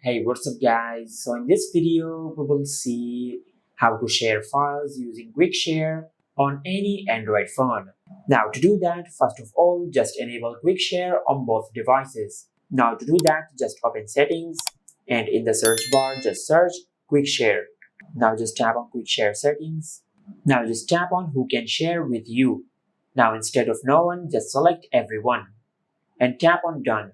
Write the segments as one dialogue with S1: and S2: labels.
S1: Hey, what's up guys? So in this video, we will see how to share files using Quick Share on any Android phone. Now to do that, first of all, just enable Quick Share on both devices. Now to do that, just open Settings and in the search bar, just search Quick Share. Now just tap on Quick Share Settings. Now just tap on Who can share with you. Now instead of No one, just select Everyone and tap on Done.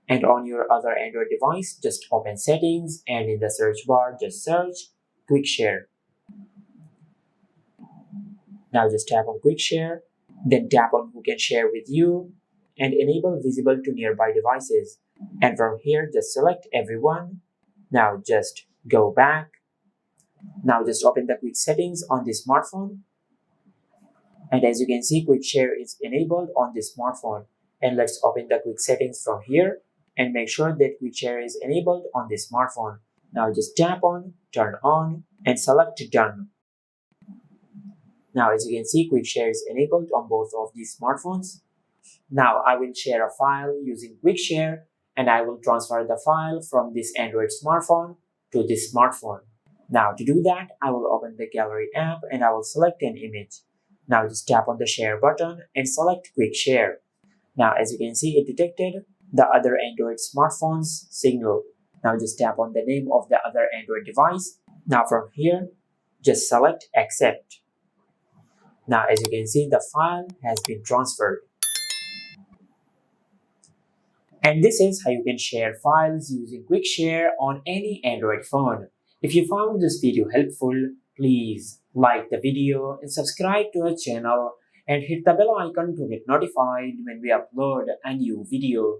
S1: And on your other Android device, just open Settings and in the search bar, just search Quick Share. Now just tap on Quick Share, then tap on Who can share with you and enable visible to nearby devices. And from here, just select Everyone. Now just go back. Now just open the Quick Settings on the smartphone. And as you can see, Quick Share is enabled on the smartphone. And let's open the Quick Settings from here and make sure that Quick Share is enabled on the smartphone. Now just tap on, turn on, and select Done. Now as you can see, Quick Share is enabled on both of these smartphones. Now I will share a file using Quick Share and I will transfer the file from this Android smartphone to this smartphone. Now to do that, I will open the Gallery app and I will select an image. Now just tap on the Share button and select Quick Share. Now as you can see, it detected the other Android smartphone's signal. Now just tap on the name of the other Android device. Now from here, just select Accept. Now as you can see, the file has been transferred. And this is how you can share files using Quick Share on any Android phone. If you found this video helpful, please like the video and subscribe to our channel and hit the bell icon to get notified when we upload a new video.